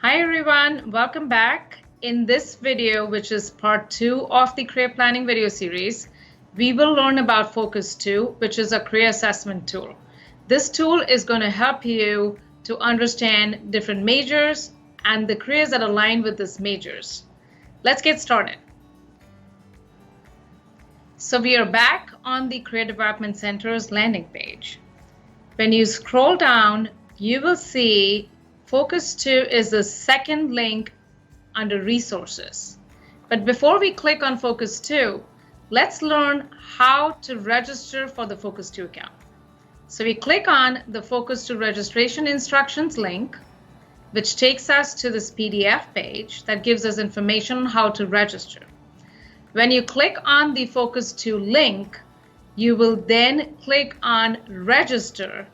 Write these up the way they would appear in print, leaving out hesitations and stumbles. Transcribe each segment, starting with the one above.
Hi everyone, welcome back. In this video, which is part 2 of the career planning video series, we will learn about Focus 2, which is a career assessment tool. This tool is going to help you to understand different majors and the careers that align with these majors. Let's get started. So we are back on the Career Development Center's landing page. When you scroll down, you will see Focus 2 is the second link under Resources. But before we click on Focus 2, let's learn how to register for the Focus 2 account. So we click on the Focus 2 registration instructions link, which takes us to this PDF page that gives us information on how to register. When you click on the Focus 2 link, you will then click on Register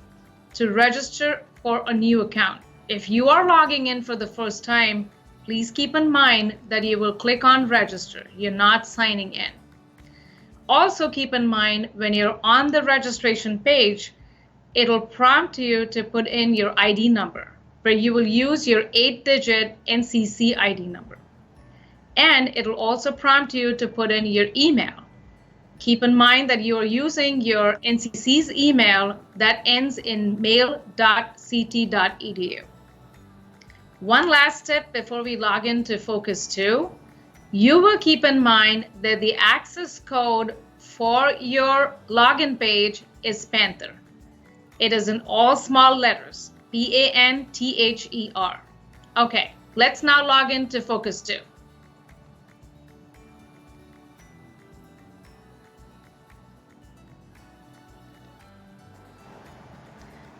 to register for a new account. If you are logging in for the first time, please keep in mind that you will click on Register. You're not signing in. Also keep in mind when you're on the registration page, it'll prompt you to put in your ID number, where you will use your 8-digit NCC ID number. And it'll also prompt you to put in your email. Keep in mind that you are using your NCC's email that ends in mail.ct.edu. One last tip before we log into Focus 2, you will keep in mind that the access code for your login page is Panther. It is in all small letters, P-A-N-T-H-E-R. Okay, let's now log into Focus 2.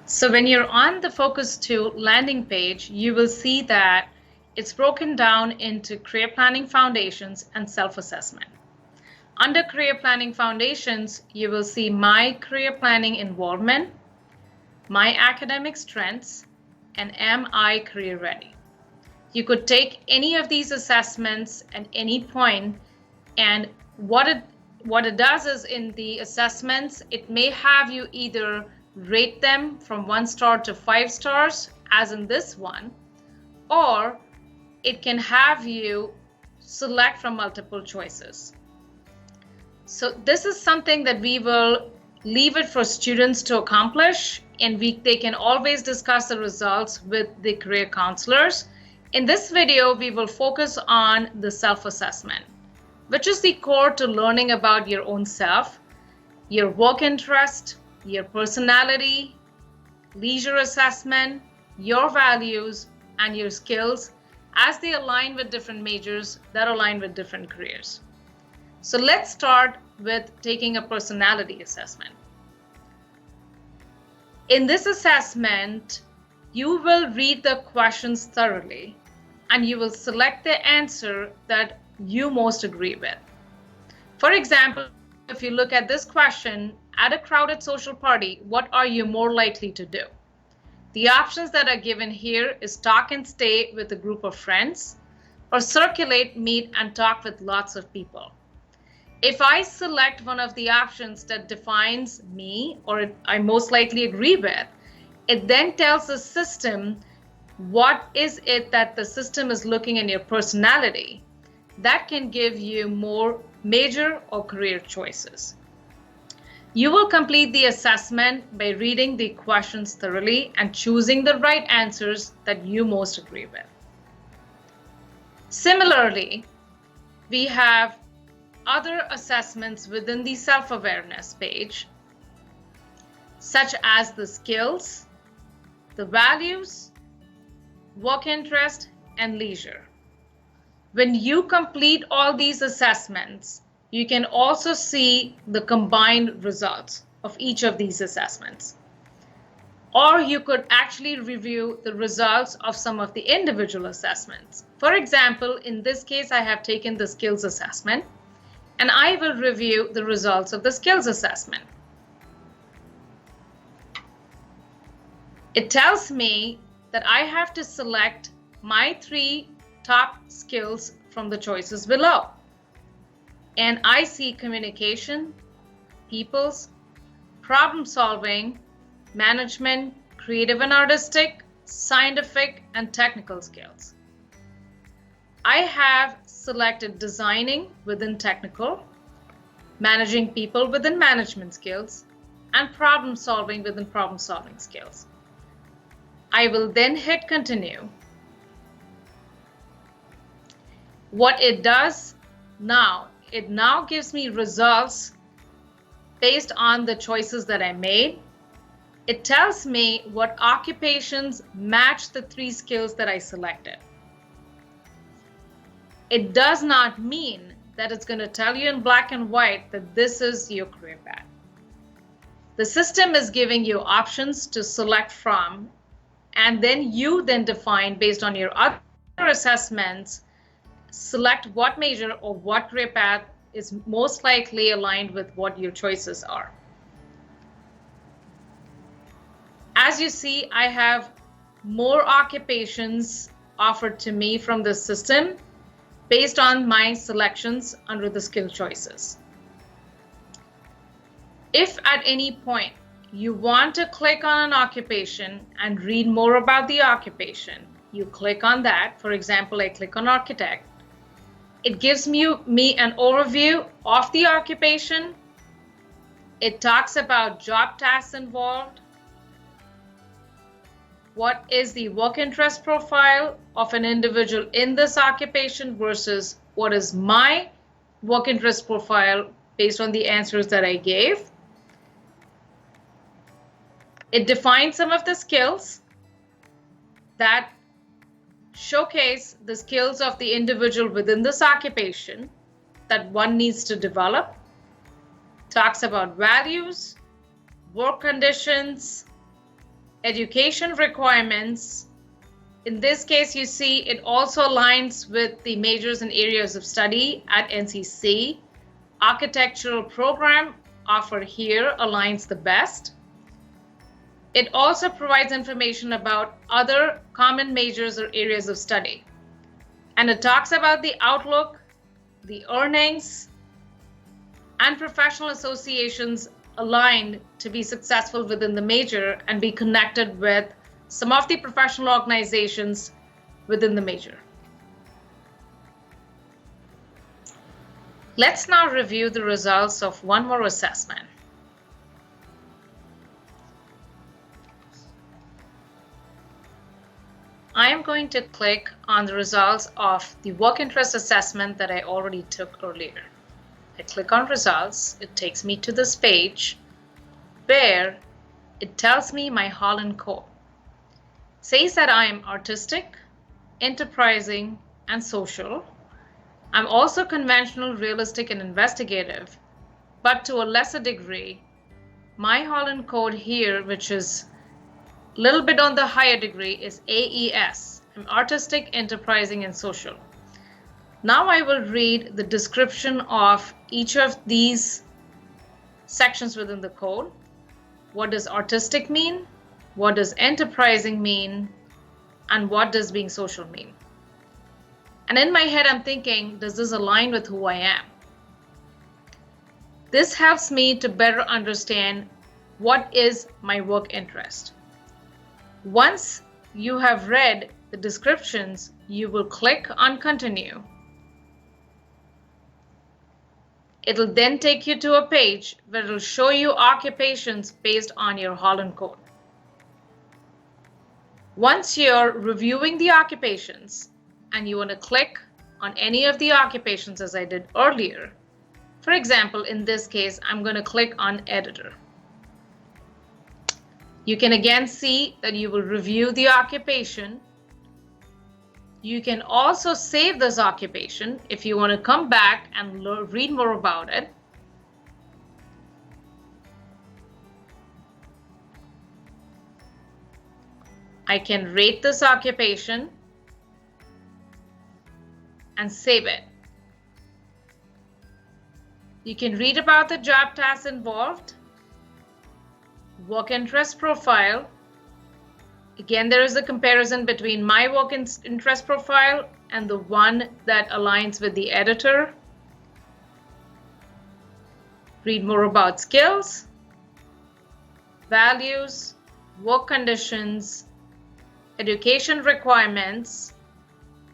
So when you're on the Focus 2 landing page, you will see that it's broken down into Career Planning Foundations and Self-Assessment. Under Career Planning Foundations, you will see My Career Planning Involvement, My Academic Strengths, and Am I Career Ready? You could take any of these assessments at any point, and what it does is in the assessments, it may have you either rate them from 1 star to 5 stars, as in this one, or it can have you select from multiple choices. So this is something that we will leave it for students to accomplish, and they can always discuss the results with the career counselors. In this video, we will focus on the self-assessment, which is the core to learning about your own self, your work interest, your personality, leisure assessment, your values, and your skills as they align with different majors that align with different careers. So let's start with taking a personality assessment. In this assessment, you will read the questions thoroughly and you will select the answer that you most agree with. For example, if you look at this question, at a crowded social party, what are you more likely to do? The options that are given here is talk and stay with a group of friends, or circulate, meet, and talk with lots of people. If I select one of the options that defines me, or I most likely agree with, it then tells the system what is it that the system is looking in your personality that can give you more major or career choices. You will complete the assessment by reading the questions thoroughly and choosing the right answers that you most agree with. Similarly, we have other assessments within the self-awareness page, such as the skills, the values, work interest, and leisure. When you complete all these assessments, you can also see the combined results of each of these assessments. Or you could actually review the results of some of the individual assessments. For example, in this case, I have taken the skills assessment, and I will review the results of the skills assessment. It tells me that I have to select my 3 top skills from the choices below. And I see communication, people's, problem solving, management, creative and artistic, scientific, and technical skills. I have selected designing within technical, managing people within management skills, and problem solving within problem solving skills. I will then hit continue. What it does now, it now gives me results based on the choices that I made. It tells me what occupations match the 3 skills that I selected. It does not mean that it's going to tell you in black and white that this is your career path. The system is giving you options to select from, and then you then define based on your other assessments, select what major or what career path is most likely aligned with what your choices are. As you see, I have more occupations offered to me from the system based on my selections under the skill choices. If at any point you want to click on an occupation and read more about the occupation, you click on that. For example, I click on architect. It gives me an overview of the occupation. It talks about job tasks involved. What is the work interest profile of an individual in this occupation versus what is my work interest profile based on the answers that I gave. It defines some of the skills that showcase the skills of the individual within this occupation that one needs to develop. Talks about values, work conditions, education requirements. In this case, you see it also aligns with the majors and areas of study at NCC. Architectural program offered here aligns the best. It also provides information about other common majors or areas of study. And it talks about the outlook, the earnings, and professional associations aligned to be successful within the major and be connected with some of the professional organizations within the major. Let's now review the results of one more assessment. I am going to click on the results of the work interest assessment that I already took earlier. I click on results. It takes me to this page where it tells me my Holland code. It says that I am artistic, enterprising, and social. I'm also conventional, realistic, and investigative, but to a lesser degree. My Holland code here, which is a little bit on the higher degree, is AES. I'm artistic, enterprising, and social. Now I will read the description of each of these sections within the code. What does artistic mean? What does enterprising mean? And what does being social mean? And in my head, I'm thinking, does this align with who I am? This helps me to better understand what is my work interest. Once you have read the descriptions, you will click on continue. It'll then take you to a page where it'll show you occupations based on your Holland code. Once you're reviewing the occupations and you want to click on any of the occupations as I did earlier, for example, in this case, I'm going to click on editor. You can again see that you will review the occupation. You can also save this occupation if you want to come back and read more about it. I can rate this occupation and save it. You can read about the job tasks involved, work interest profile. Again, there is a comparison between my work interest profile and the one that aligns with the editor. Read more about skills, values, work conditions, education requirements,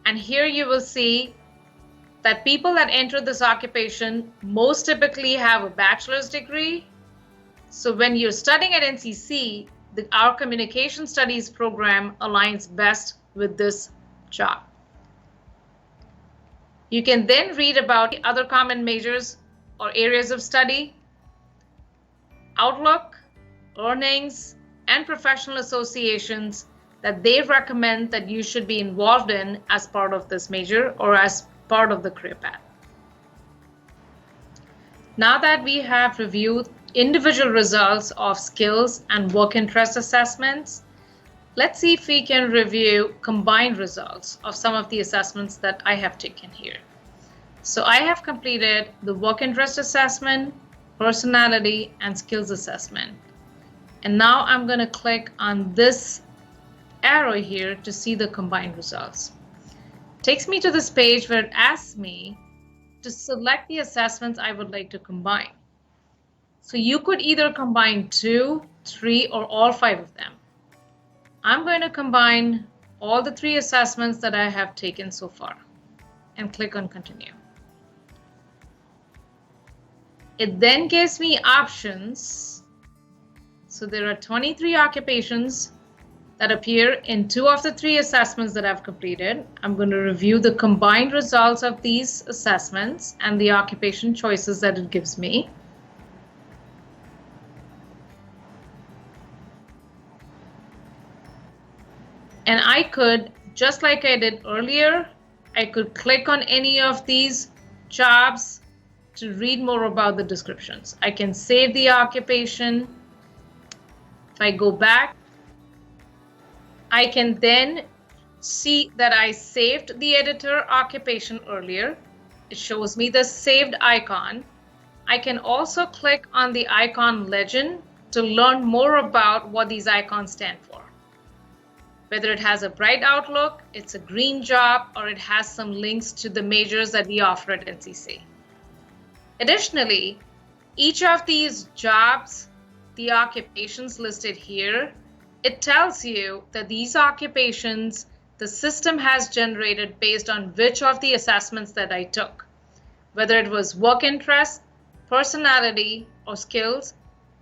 And here you will see that people that enter this occupation most typically have a bachelor's degree. So when you're studying at NCC, our communication studies program aligns best with this job. You can then read about other common majors or areas of study, outlook, earnings, and professional associations that they recommend that you should be involved in as part of this major or as part of the career path. Now that we have reviewed individual results of skills and work interest assessments, let's see if we can review combined results of some of the assessments that I have taken here. So I have completed the work interest assessment, personality, and skills assessment. And now I'm going to click on this arrow here to see the combined results. It takes me to this page where it asks me to select the assessments I would like to combine. So you could either combine 2, 3, or all 5 of them. I'm going to combine all the 3 assessments that I have taken so far and click on continue. It then gives me options. So there are 23 occupations that appear in 2 of the 3 assessments that I've completed. I'm going to review the combined results of these assessments and the occupation choices that it gives me. And I could, just like I did earlier, I could click on any of these jobs to read more about the descriptions. I can save the occupation. If I go back, I can then see that I saved the editor occupation earlier. It shows me the saved icon. I can also click on the icon legend to learn more about what these icons stand for. Whether it has a bright outlook, it's a green job, or it has some links to the majors that we offer at NCC. Additionally, each of these jobs, the occupations listed here, it tells you that these occupations the system has generated based on which of the assessments that I took, whether it was work interest, personality, or skills,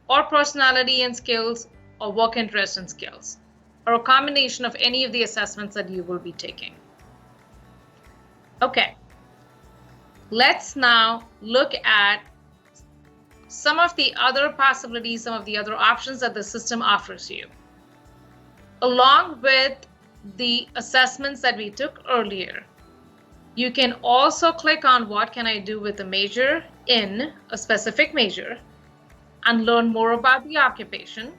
or personality and skills, or work interest and skills, or a combination of any of the assessments that you will be taking. Okay, let's now look at some of the other possibilities, some of the other options that the system offers you. Along with the assessments that we took earlier, you can also click on what can I do with a major in a specific major and learn more about the occupation.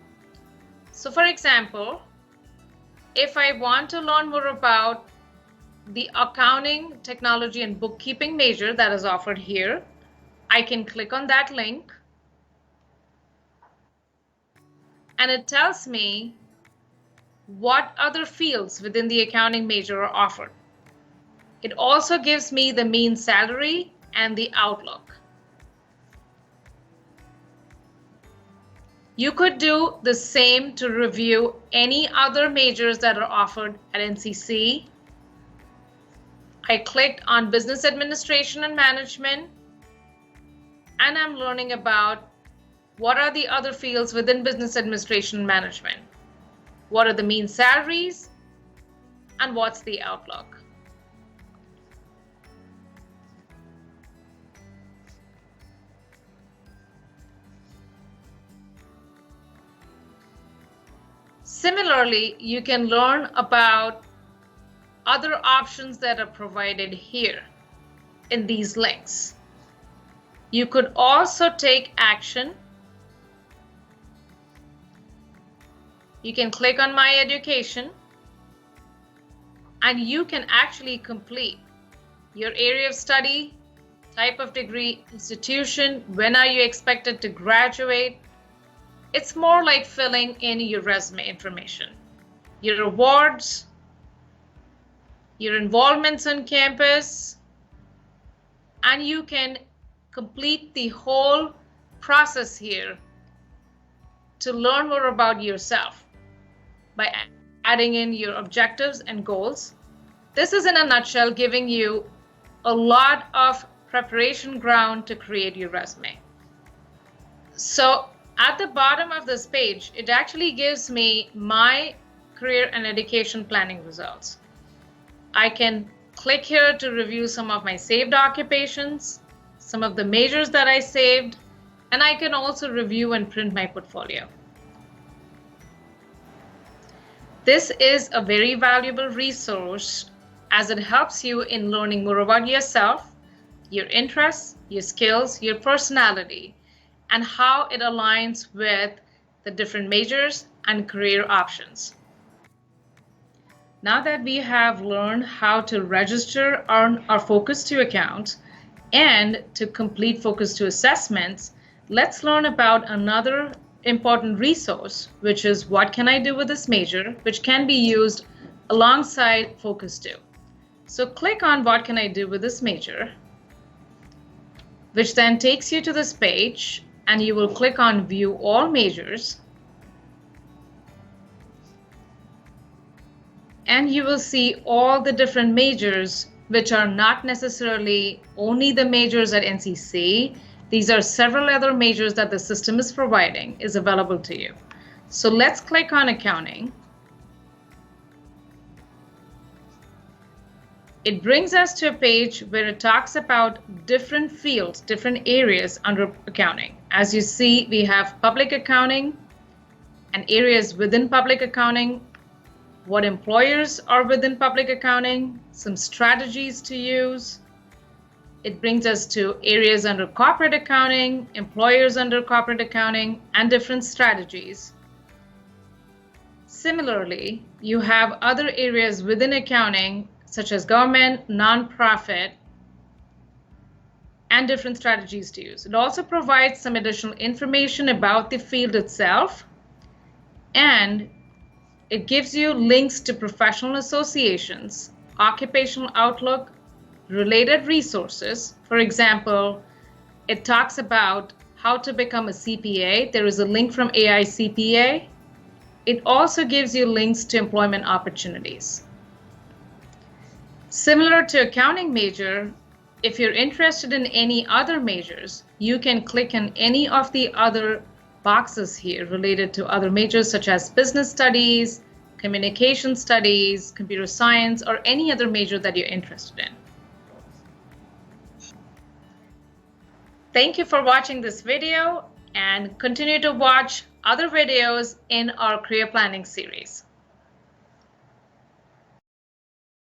So for example, if I want to learn more about the accounting, technology, and bookkeeping major that is offered here, I can click on that link and it tells me what other fields within the accounting major are offered. It also gives me the mean salary and the outlook. You could do the same to review any other majors that are offered at NCC. I clicked on Business Administration and Management, and I'm learning about what are the other fields within Business Administration and Management. What are the mean salaries, and what's the outlook? Similarly, you can learn about other options that are provided here in these links. You could also take action. You can click on My Education, and you can actually complete your area of study, type of degree, institution, when are you expected to graduate. It's more like filling in your resume information, your awards, your involvements on campus, and you can complete the whole process here to learn more about yourself by adding in your objectives and goals. This is in a nutshell giving you a lot of preparation ground to create your resume. So at the bottom of this page, it actually gives me my career and education planning results. I can click here to review some of my saved occupations, some of the majors that I saved, and I can also review and print my portfolio. This is a very valuable resource as it helps you in learning more about yourself, your interests, your skills, your personality, and how it aligns with the different majors and career options. Now that we have learned how to register our Focus 2 account and to complete Focus 2 assessments, let's learn about another important resource, which is what can I do with this major, which can be used alongside Focus 2. So click on what can I do with this major, which then takes you to this page, and you will click on View All Majors. And you will see all the different majors, which are not necessarily only the majors at NCC. These are several other majors that the system is providing is available to you. So let's click on accounting. It brings us to a page where it talks about different fields, different areas under accounting. As you see, we have public accounting and areas within public accounting, what employers are within public accounting, some strategies to use. It brings us to areas under corporate accounting, employers under corporate accounting, and different strategies. Similarly, you have other areas within accounting, such as government, nonprofit, and different strategies to use. It also provides some additional information about the field itself, and it gives you links to professional associations, occupational outlook, related resources. For example, it talks about how to become a CPA. There is a link from AICPA. It also gives you links to employment opportunities. Similar to accounting major, if you're interested in any other majors, you can click on any of the other boxes here related to other majors such as business studies, communication studies, computer science, or any other major that you're interested in. Thank you for watching this video, and continue to watch other videos in our career planning series.